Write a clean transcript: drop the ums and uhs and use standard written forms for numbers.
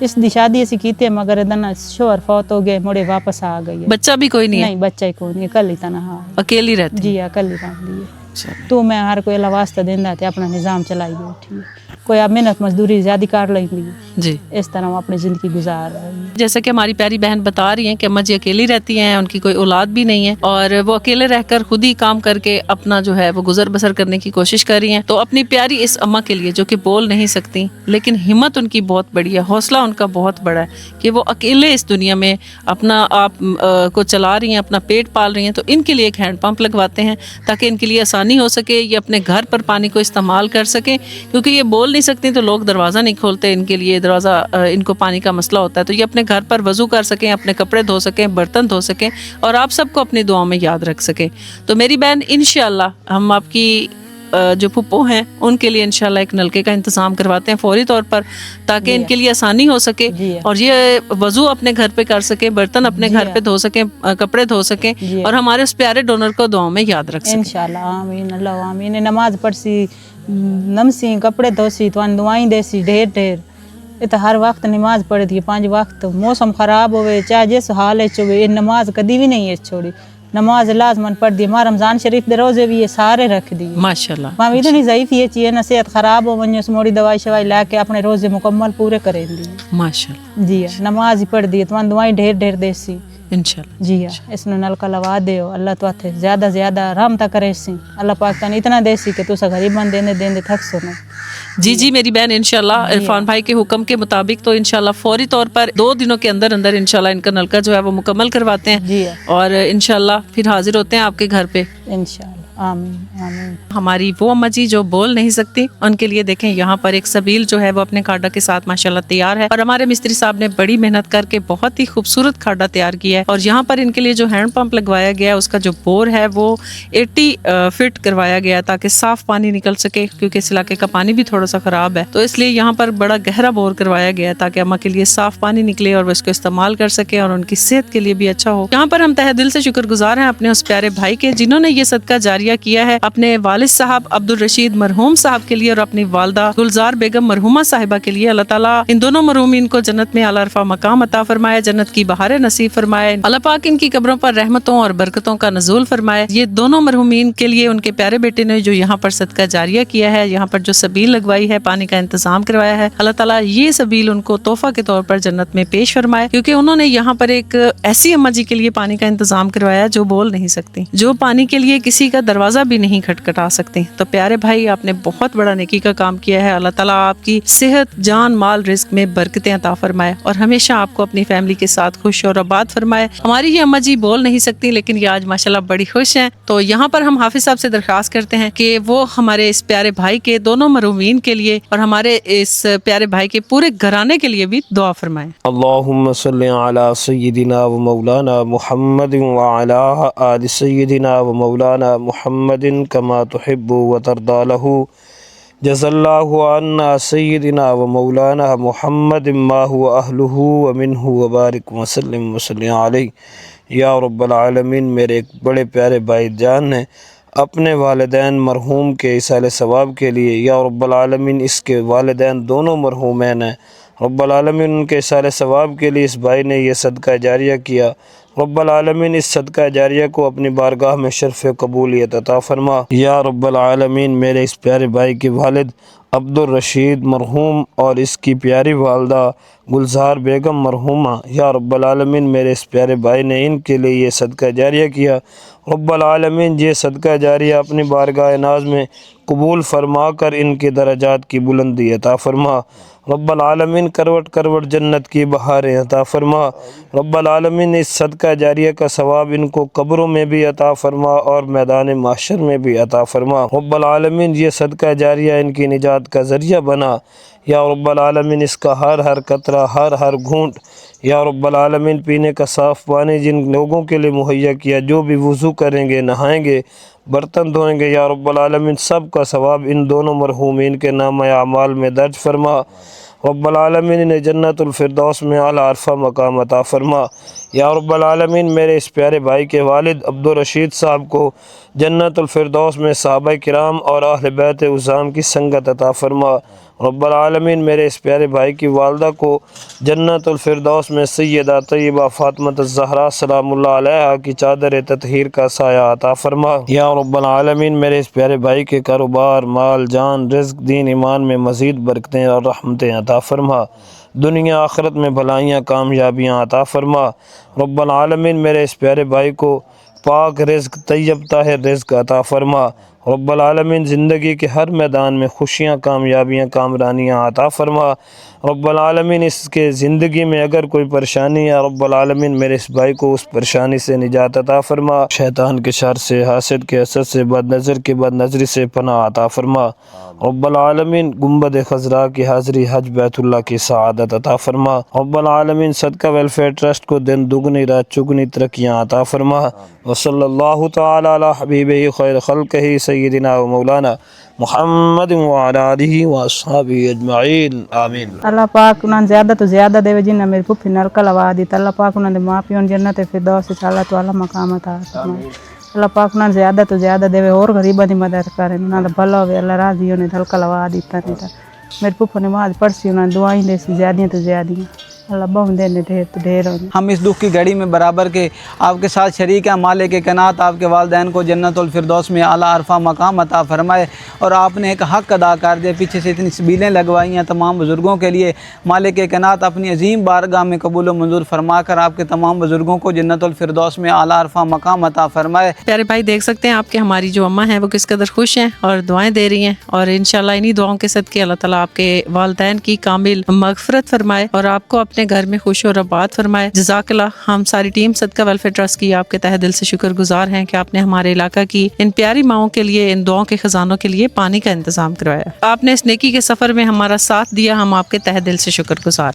اس دی شادی اسی کیتے مگر دنا شوہر فوت ہو گئے مڑے واپس آ گئی ہے۔ بچہ بھی کوئی نہیں ہے؟ نہیں بچہ ہی کوئی نہیں، کل ہی تنہا ہے۔ اکیلی رہتی؟ جی اکلی رہندی ہے۔ اچھا۔ تو میں ہر کوئی اللہ واسطہ دیندا تے اپنا نظام چلائی بیٹھی ہے۔ کوئی اب محنت مزدوری زیادہ کر لیندی ہے، جی، اس طرح وہ اپنی زندگی گزار رہی ہے۔ جیسا کہ ہماری پیاری بہن بتا رہی ہیں کہ اماں جی اکیلی رہتی ہیں، ان کی کوئی اولاد بھی نہیں ہے اور وہ اکیلے رہ کر خود ہی کام کر کے اپنا جو ہے وہ گزر بسر کرنے کی کوشش کر رہی ہیں۔ تو اپنی پیاری اس اماں کے لیے جو کہ بول نہیں سکتی لیکن ہمت ان کی بہت بڑی ہے، حوصلہ ان کا بہت بڑا ہے کہ وہ اکیلے اس دنیا میں اپنا آپ کو چلا رہی ہیں، اپنا پیٹ پال رہی ہیں۔ تو ان کے لیے ایک ہینڈ پمپ لگواتے ہیں تاکہ ان کے لیے آسانی ہو سکے، یہ اپنے گھر پر پانی کو استعمال کر سکیں، کیونکہ یہ بول نہیں سکتی تو لوگ دروازہ نہیں کھولتے ان کے لیے، دروازہ ان کو پانی کا مسئلہ ہوتا ہے۔ تو یہ اپنے گھر پر وضو کر سکیں، اپنے کپڑے دھو سکیں، برتن دھو سکیں اور آپ سب کو اپنی دعاؤں میں یاد رکھ سکیں۔ تو میری بہن انشاءاللہ ہم آپ کی جو پھپھو ہیں ان کے لیے انشاءاللہ ایک نلکے کا انتظام کرواتے ہیں فوری طور پر تاکہ ان کے لیے آسانی ہو سکے اور یہ وضو اپنے گھر پہ کر سکیں، برتن اپنے گھر پہ دھو سکیں، کپڑے دھو سکیں اور ہمارے اس پیارے ڈونر کو دعاؤں میں یاد رکھ سکیں انشاءاللہ۔ آمین اللہ آمین۔ نماز پڑھسی، نمسی، کپڑے دھوسی، تو دعائیں دیسی ڈھیر ڈھیر۔ یہ تو ہر وقت نماز پڑھ دی 5 وقت، موسم خراب ہوئے چاہے جس حال ہوئے، یہ نماز کدی بھی نہیں ہے چھوڑی، نماز لازمن پڑھ دی۔ ہمارا رمضان شریف دے روزے بھی یہ سارے رکھ دی ماشاءاللہ۔ ماں اتنی ضعیف یہ چیز نہ صحت خراب ہو ونجو موڑی دوائی شوائی لے کے اپنے روزے مکمل پورے کریں دی۔ ماشاءاللہ جی نماز ہی پڑھ دی، تو دعائیں ڈھیر ڈھیر دیسی۔ انشاءاللہ جی اس نے نلکا لوا دیو، اللہ تو آتے زیادہ زیادہ رحمتہ کرے سی، اللہ پاک تن اتنا دے سی کہ تو سا غریبان دیندے تھک سنو۔ جی میری بہن انشاءاللہ عرفان بھائی کے حکم کے مطابق تو انشاءاللہ فوری طور پر 2 دنوں کے اندر اندر انشاءاللہ ان کا نلکا جو ہے وہ مکمل کرواتے ہیں اور انشاءاللہ پھر حاضر ہوتے ہیں آپ کے گھر پہ انشاءاللہ۔ آمین آمین۔ ہماری وہ اماں جی جو بول نہیں سکتی ان کے لیے دیکھیں یہاں پر ایک سبیل جو ہے وہ اپنے کھاڈا کے ساتھ ماشاءاللہ تیار ہے اور ہمارے مستری صاحب نے بڑی محنت کر کے بہت ہی خوبصورت کھاڈا تیار کیا ہے اور یہاں پر ان کے لیے جو ہینڈ پمپ لگوایا گیا ہے اس کا جو بور ہے وہ 80 فٹ کروایا گیا ہے تاکہ صاف پانی نکل سکے، کیونکہ اس علاقے کا پانی بھی تھوڑا سا خراب ہے، تو اس لیے یہاں پر بڑا گہرا بور کروایا گیا ہے تاکہ اماں کے لیے صاف پانی نکلے اور وہ اس کو استعمال کر سکے اور ان کی صحت کے لیے بھی اچھا ہو۔ یہاں پر ہم تہ دل سے شکر گزار ہیں اپنے اس پیارے بھائی کے جنہوں نے یہ صدقہ جاریہ کیا ہے اپنے والد صاحب عبدالرشید مرحوم صاحب کے لیے اور اپنی والدہ گلزار بیگم مرحومہ صاحبہ کے لیے۔ اللہ تعالیٰ ان دونوں مرحومین کو جنت میں اعلیٰ رفع مقام عطا فرمائے، جنت کی بہاریں نصیب فرمائے، اللہ پاک ان کی قبروں پر رحمتوں اور برکتوں کا نزول فرمائے۔ یہ دونوں مرحومین کے لیے ان کے پیارے بیٹے نے جو یہاں پر صدقہ جاریہ کیا ہے، یہاں پر جو سبیل لگوائی ہے، پانی کا انتظام کروایا ہے، اللہ تعالیٰ یہ سبیل ان کو تحفہ کے طور پر جنت میں پیش فرمائے، کیونکہ انہوں نے یہاں پر ایک ایسی اماں جی کے لیے پانی کا انتظام کروایا جو بول نہیں سکتی، جو پانی کے لیے کسی کا دروازہ بھی نہیں کھٹکھٹا سکتی۔ تو پیارے بھائی آپ نے بہت بڑا نیکی کا کام کیا ہے، اللہ تعالیٰ آپ کی صحت، جان، مال، رزق میں برکتیں عطا فرمائے اور ہمیشہ آپ کو اپنی فیملی کے ساتھ خوش اور آباد فرمائے۔ ہماری یہ اماں جی بول نہیں سکتی لیکن یہ آج ماشاءاللہ بڑی خوش ہیں، تو یہاں پر ہم حافظ صاحب سے درخواست کرتے ہیں کہ وہ ہمارے اس پیارے بھائی کے دونوں مرحومین کے لیے اور ہمارے اس پیارے بھائی کے پورے گھرانے کے لیے بھی دعا فرمائیں۔ اللہم صلی علی سیدنا و مولانا محمد وعلی آل سیدنا و مولانا محمد کما تحب و ترضی لہ، جزا اللہ عنا سیدنا و مولانا محمد ما هو اہلہ و منہ وبارک وسلم وسلم علیہ۔ یا رب العالمین، میرے ایک بڑے پیارے بھائی جان ہیں، اپنے والدین مرحوم کے ایصال ثواب کے لیے، یا رب العالمین اس کے والدین دونوں مرحومین ہیں، رب العالمین ان کے ایصال ثواب کے لیے اس بھائی نے یہ صدقہ جاریہ کیا، رب العالمین اس صدقہ جاریہ کو اپنی بارگاہ میں شرف قبولیت عطا فرما۔ یا رب العالمین، میرے اس پیارے بھائی کے والد عبدالرشید مرحوم اور اس کی پیاری والدہ گلزار بیگم مرحومہ، یا رب العالمین میرے اس پیارے بھائی نے ان کے لیے یہ صدقہ جاریہ کیا، رب العالمین یہ صدقہ جاریہ اپنی بارگاہ ناز میں قبول فرما کر ان کے درجات کی بلندی عطا فرما، رب العالمین کروٹ کروٹ جنت کی بہاریں عطا فرما، رب العالمین اس صدقہ جاریہ کا ثواب ان کو قبروں میں بھی عطا فرما اور میدان محشر میں بھی عطا فرما، رب العالمین یہ صدقہ جاریہ ان کی نجات کا ذریعہ بنا، یا رب العالمین اس کا ہر قطرہ، ہر گھونٹ، یا رب العالمین پینے کا صاف پانی جن لوگوں کے لیے مہیا کیا، جو بھی وضو کریں گے، نہائیں گے، برتن دھوئیں گے، یا رب العالمین سب کا ثواب ان دونوں مرحومین کے نامہ اعمال میں درج فرما، رب العالمین انہیں جنت الفردوس میں اعلیٰ عرفہ مقام عطا فرما۔ یا رب العالمین میرے اس پیارے بھائی کے والد عبدالرشید صاحب کو جنت الفردوس میں صحابہ کرام اور اہل بیت عظام کی سنگت عطا فرما، رب العالمین میرے اس پیارے بھائی کی والدہ کو جنت الفردوس میں سیدہ طیبہ فاطمہ الزہرا سلام اللہ علیہا کی چادر تطہیر کا سایہ عطا فرما۔ یا رب العالمین میرے اس پیارے بھائی کے کاروبار، مال، جان، رزق، دین، ایمان میں مزید برکتیں اور رحمتیں عطا فرما، دنیا آخرت میں بھلائیاں، کامیابیاں عطا فرما۔ رب العالمین میرے اس پیارے بھائی کو پاک رزق، طیب طاہر رزق عطا فرما۔ رب العالمین زندگی کے ہر میدان میں خوشیاں، کامیابیاں، کامرانیاں عطا فرما۔ رب العالمین اس کے زندگی میں اگر کوئی پریشانی ہے، رب العالمین میرے اس بھائی کو اس پریشانی سے نجات عطا فرما، شیطان کے شر سے، حاسد کے حسد سے، بد نظر کی بد نظری سے پناہ عطا فرما۔ رب العالمین گنبد خضراء کی حاضری، حج بیت اللہ کی سعادت عطا فرما۔ رب العالمین صدقہ ویلفیئر ٹرسٹ کو دن دگنی رات چگنی ترقیاں عطا فرما۔ وصلی اللہ تعالی علی حبیبہ خیر خلقہ سیدنا و مولانا محمد وعلی آلہ واصحابہ اجمعین، آمین۔ اللہ پاک انہاں زیادہ تو زیادہ دے جنہ میری پھپھی نلکا لوا دی، اللہ پاک انہاں دے ماں پیوں جنت فردوس وچ اللہ تعالی مقام عطا فرمائے۔ اللہ پاک انہاں زیادہ تو زیادہ دے اور غریباں دی مدد کرے، انہاں دا بھلا ہوے، اللہ راضی ہونے نلکا لوا دیتا نہیں تا میری پھپھی نماز پڑھسی، انہاں دعائیں دے سی زیادیاں تو زیادیاں، اللہ بہن دینے ڈھیر تو ڈھیر ہونے۔ ہم اس دکھ کی گھڑی میں برابر کے آپ کے ساتھ شریک ہیں۔ مالک کائنات آپ کے والدین کو جنت الفردوس میں اعلیٰ عرفہ مقام عطا فرمائے، اور آپ نے ایک حق ادا کر دیا، پیچھے سے اتنی سبیلیں لگوائی ہیں تمام بزرگوں کے لیے۔ مالک کائنات اپنی عظیم بارگاہ میں قبول و منظور فرما کر آپ کے تمام بزرگوں کو جنت الفردوس میں اعلیٰ عرفہ مقام عطا فرمائے۔ پیارے بھائی دیکھ سکتے ہیں آپ کے ہماری جو اماں ہیں وہ کس قدر خوش ہیں اور دعائیں دے رہی ہیں، اور انشاءاللہ انہی دعاؤں کے صدقے اللہ تعالیٰ آپ کے والدین کی کامل مغفرت فرمائے اور آپ کو اپنے گھر میں خوش اور آباد فرمائے۔ جزاک اللہ۔ ہم ساری ٹیم صدقہ ویلفیئر ٹرسٹ کی آپ کے تہہ دل سے شکر گزار ہیں کہ آپ نے ہمارے علاقہ کی ان پیاری ماؤں کے لیے، ان دعاؤں کے خزانوں کے لیے پانی کا انتظام کروایا۔ آپ نے اس نیکی کے سفر میں ہمارا ساتھ دیا، ہم آپ کے تہہ دل سے شکر گزار۔